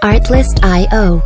Artlist.io.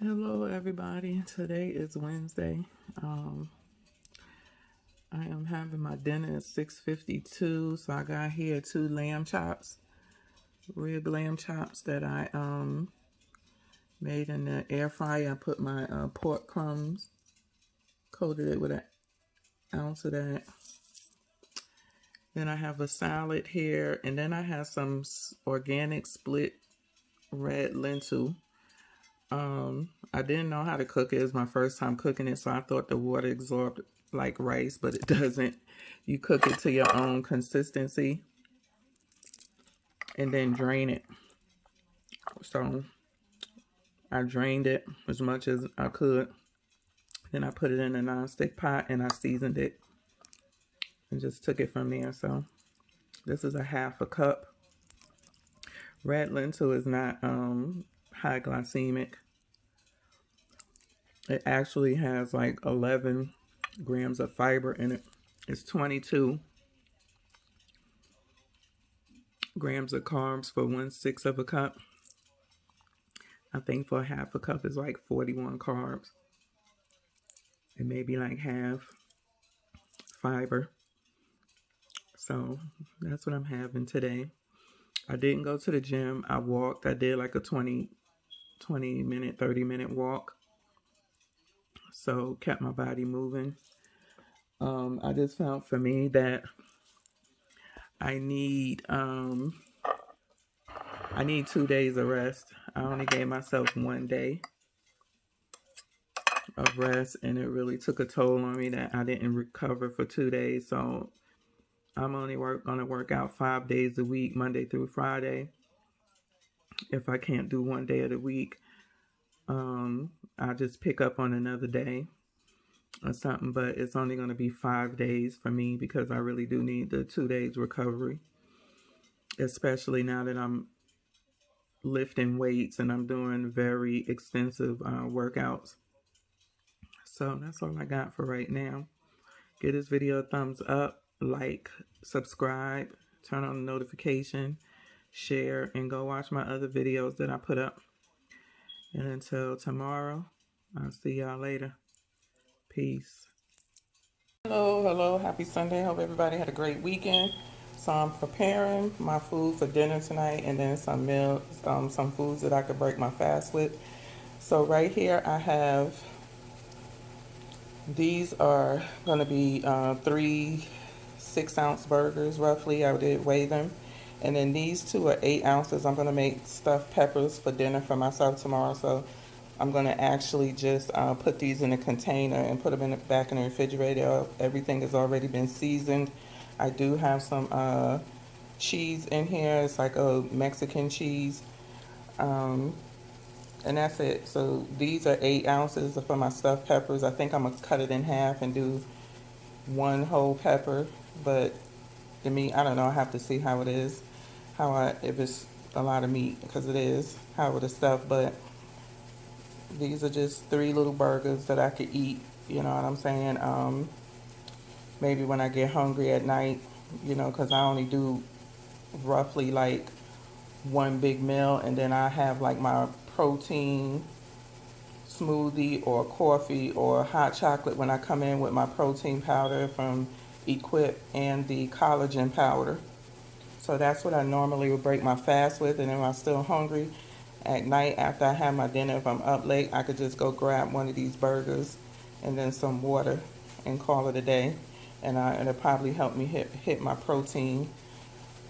Hello everybody, today is Wednesday. I am having my dinner at 6:52, so I got here 2 lamb chops, rib lamb chops that I made in the air fryer. I put my pork crumbs, coated it with an ounce of that. Then I have a salad here, and then I have some organic split red lentil. I didn't know how to cook it. It was my first time cooking it, so I thought the water absorbed like rice, but it doesn't. You cook it to your own consistency and then drain it. So I drained it as much as I could. Then I put it in a nonstick pot and I seasoned it and just took it from there. So this is a half a cup. Red lentil is not high glycemic. It actually has like 11 grams of fiber in it. It's 22 grams of carbs for 1/6 of a cup. I think for half a cup is like 41 carbs. And maybe like half fiber. So that's what I'm having today. I didn't go to the gym. I walked. I did like a 20 minute, 30 minute walk. So kept my body moving. I just found for me that I need 2 days of rest. I only gave myself 1 day of rest, and it really took a toll on me that I didn't recover for 2 days. So I'm only gonna work out 5 days a week, Monday through Friday. If I can't do 1 day of the week, I'll just pick up on another day or something, but it's only going to be 5 days for me because I really do need the 2 days recovery, especially now that I'm lifting weights and I'm doing very extensive workouts. So that's all I got for right now. Give this video a thumbs up, like, subscribe, turn on the notification, share, and go watch my other videos that I put up. And until tomorrow, I'll see y'all later. Peace. Hello, happy Sunday. Hope everybody had a great weekend. So I'm preparing my food for dinner tonight, and then some meals, some foods that I could break my fast with. So right here I have, these are going to be 3 6-ounce burgers roughly. I did weigh them. And then these 2 are 8 ounces. I'm going to make stuffed peppers for dinner for myself tomorrow. So I'm going to actually just put these in a container and put them back in the refrigerator. Everything has already been seasoned. I do have some cheese in here. It's like a Mexican cheese. And that's it. So these are 8 ounces for my stuffed peppers. I think I'm going to cut it in half and do 1 whole pepper. But the meat, I don't know. I have to see how it is. If it's a lot of meat, because it is, how it is stuffed. But these are just 3 little burgers that I could eat, you know what I'm saying? Maybe when I get hungry at night, you know, because I only do roughly like 1 big meal, and then I have like my protein smoothie or coffee or hot chocolate when I come in with my protein powder from Equip and the collagen powder. So that's what I normally would break my fast with. And if I'm still hungry at night after I have my dinner, if I'm up late, I could just go grab one of these burgers and then some water and call it a day. And it'll probably help me hit my protein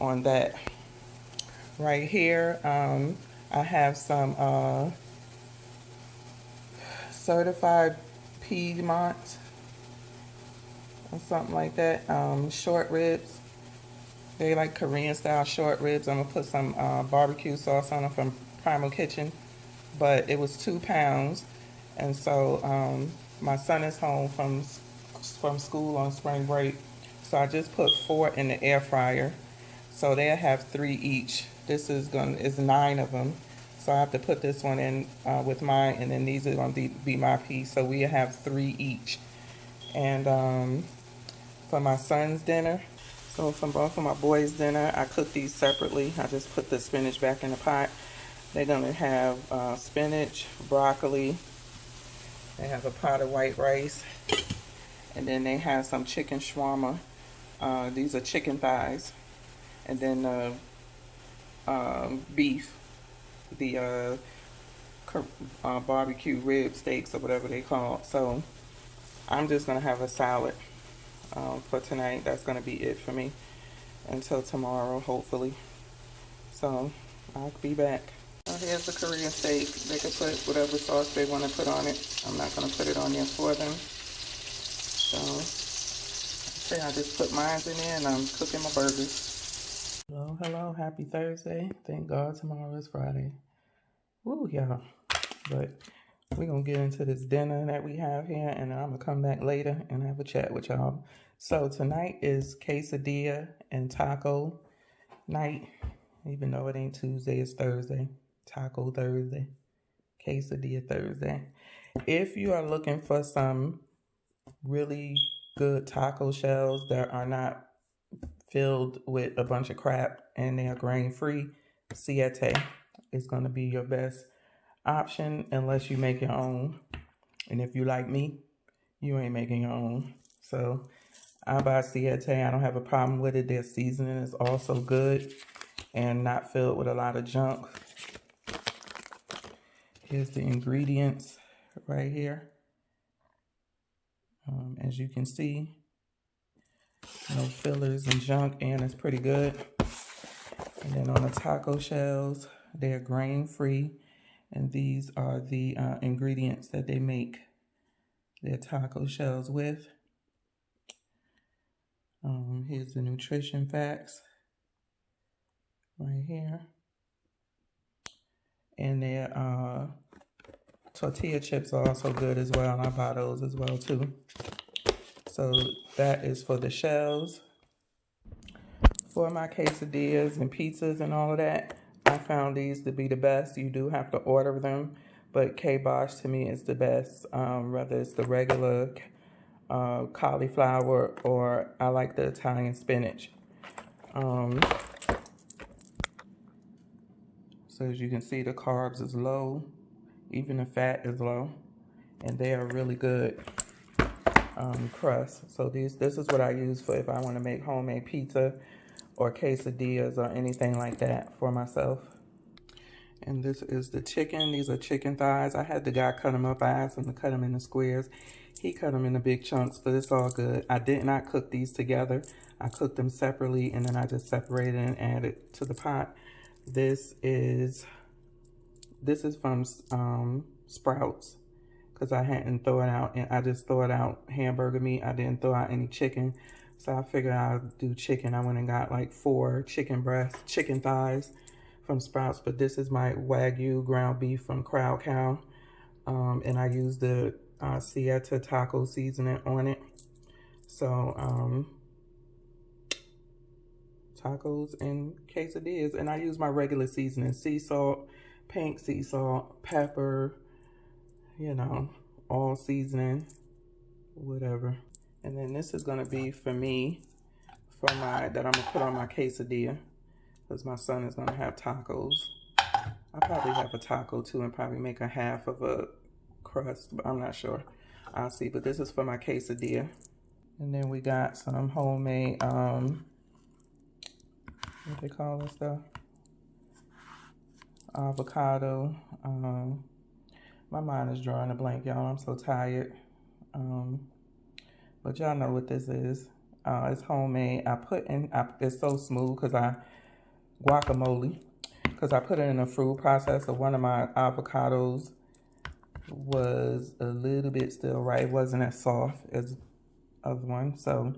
on that. Right here, I have some certified Piedmont or something like that, short ribs. They like Korean style short ribs. I'm gonna put some barbecue sauce on them from Primal Kitchen, but it was 2 pounds, and so my son is home from school on spring break, so I just put 4 in the air fryer, so they'll have 3 each. This is 9 of them. So I have to put this one in with mine, and then these are going to be my piece. So we have 3 each. And for my son's dinner, so for both of my boys' dinner, I cooked these separately. I just put the spinach back in the pot. They're going to have spinach, broccoli. They have a pot of white rice. And then they have some chicken shawarma. These are chicken thighs. And then beef. The barbecue rib steaks or whatever they call it. So I'm just going to have a salad for tonight. That's going to be it for me until tomorrow, hopefully. So I'll be back. Here's the Korean steak. They can put whatever sauce they want to put on it. I'm not going to put it on there for them. So I just put mine in there and I'm cooking my burgers. Hello, happy Thursday. Thank God tomorrow is Friday. Woo, y'all. But we're going to get into this dinner that we have here, and I'm going to come back later and have a chat with y'all. So tonight is quesadilla and taco night. Even though it ain't Tuesday, it's Thursday. Taco Thursday. Quesadilla Thursday. If you are looking for some really good taco shells that are not filled with a bunch of crap and they are grain-free, Siete is going to be your best option unless you make your own. And if you like me, you ain't making your own. So I buy Siete. I don't have a problem with it. Their seasoning is also good and not filled with a lot of junk. Here's the ingredients right here. As you can see, no fillers and junk, and it's pretty good. And then on the taco shells, they're grain-free, and these are the ingredients that they make their taco shells with. Here's the nutrition facts right here. And their tortilla chips are also good as well, and I buy those as well too. So that is for the shells. For my quesadillas and pizzas and all of that, I found these to be the best. You do have to order them, but K-Bosh to me is the best, whether it's the regular cauliflower or I like the Italian spinach. So as you can see, the carbs is low, even the fat is low, and they are really good crust. So this is what I use for if I want to make homemade pizza or quesadillas or anything like that for myself. And this is the chicken. These are chicken thighs. I had the guy cut them up. I asked him to cut them into squares. He cut them into big chunks, but it's all good. I did not cook these together. I cooked them separately, and then I just separated and added to the pot. This is from Sprouts, because I hadn't thrown it out, and I just threw it out hamburger meat. I didn't throw out any chicken, so I figured I'd do chicken. I went and got like 4 chicken thighs from Sprouts, but this is my Wagyu ground beef from Crowd Cow, and I used the Siete taco seasoning on it. So tacos and quesadillas, and I use my regular seasoning: sea salt, pink sea salt, pepper, you know, all seasoning, whatever. And then this is gonna be for me, that I'm gonna put on my quesadilla, because my son is gonna have tacos. I'll probably have a taco too and probably make a half of a crust, but I'm not sure. I'll see, but this is for my quesadilla. And then we got some homemade, what they call this stuff? Avocado. My mind is drawing a blank, y'all. I'm so tired. But y'all know what this is. It's homemade. It's so smooth because guacamole. Because I put it in a food processor. One of my avocados was a little bit still right. It wasn't as soft as the other one. So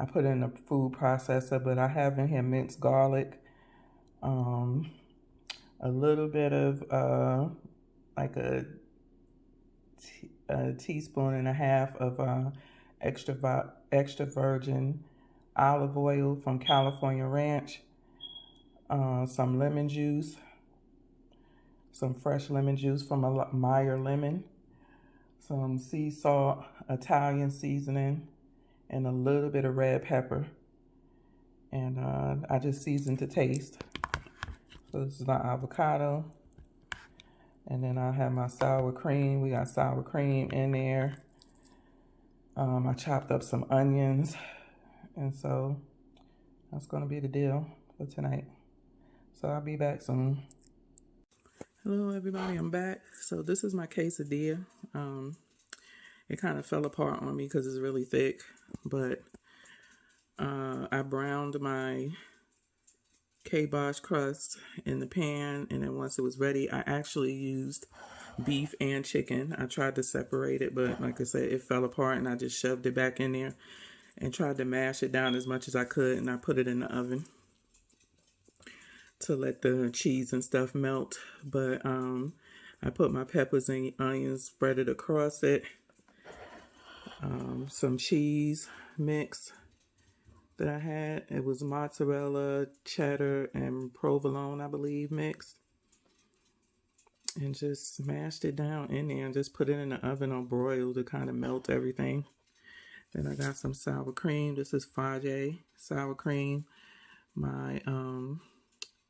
I put it in a food processor, but I have in here minced garlic, a little bit of like a teaspoon and a half of extra virgin olive oil from California Ranch, some lemon juice, some fresh lemon juice from a Meyer lemon, some sea salt, Italian seasoning, and a little bit of red pepper. And I just seasoned to taste. So this is my avocado. And then I have my sour cream. We got sour cream in there. I chopped up some onions. And so that's going to be the deal for tonight. So I'll be back soon. Hello everybody, I'm back. So this is my quesadilla. It kind of fell apart on me because it's really thick. But I browned my kibosh crust in the pan, and then once it was ready, I actually used beef and chicken. I tried to separate it, but like I said, it fell apart, and I just shoved it back in there and tried to mash it down as much as I could, and I put it in the oven to let the cheese and stuff melt. But I put my peppers and onions, spread it across it, some cheese mix that I had. It was mozzarella, cheddar, and provolone, I believe, mixed. And just smashed it down in there and just put it in the oven on broil to kind of melt everything. Then I got some sour cream. This is Fage sour cream. My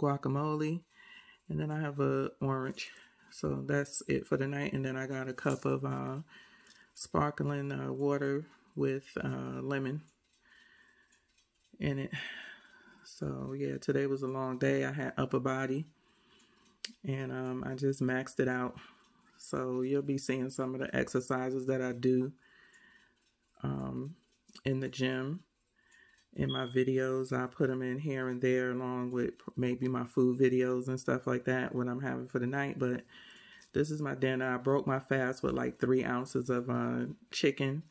guacamole. And then I have a orange. So that's it for the night. And then I got a cup of sparkling water with lemon in it. So yeah, today was a long day. I had upper body, and I just maxed it out. So you'll be seeing some of the exercises that I do in the gym in my videos. I put them in here and there along with maybe my food videos and stuff like that, what I'm having for the night. But this is my dinner. I broke my fast with like 3 ounces of chicken,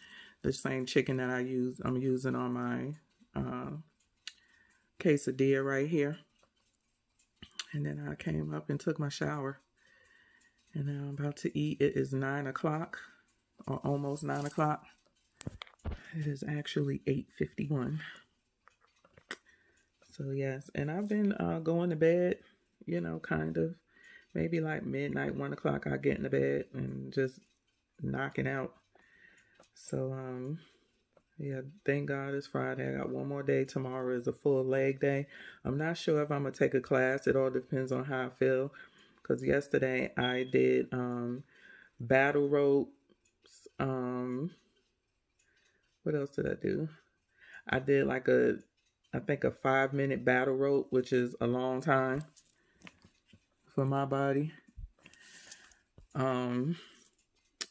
the same chicken that I'm using on my quesadilla right here. And then I came up and took my shower, and now I'm about to eat. It is 9 o'clock, or almost 9 o'clock. It is actually 8:51. So yes, and I've been going to bed, you know, kind of maybe like midnight, 1 o'clock. I get in the bed and just knocking out. So yeah, thank God it's Friday. I got one more day. Tomorrow is a full leg day. I'm not sure if I'm going to take a class. It all depends on how I feel. Because yesterday I did battle ropes. What else did I do? I did like I think a 5-minute battle rope, which is a long time for my body.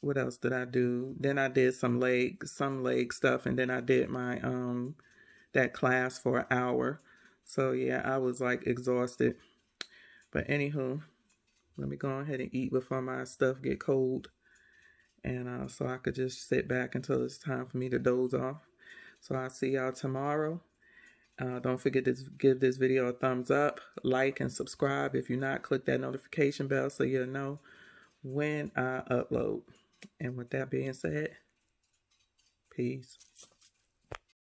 What else did I do? Then I did some leg stuff, and then I did my that class for an hour. So yeah, I was like exhausted. But anywho, let me go ahead and eat before my stuff get cold, and so I could just sit back until it's time for me to doze off. So I'll see y'all tomorrow. Don't forget to give this video a thumbs up, like, and subscribe. If you're not, click that notification bell so you'll know when I upload. And with that being said, peace.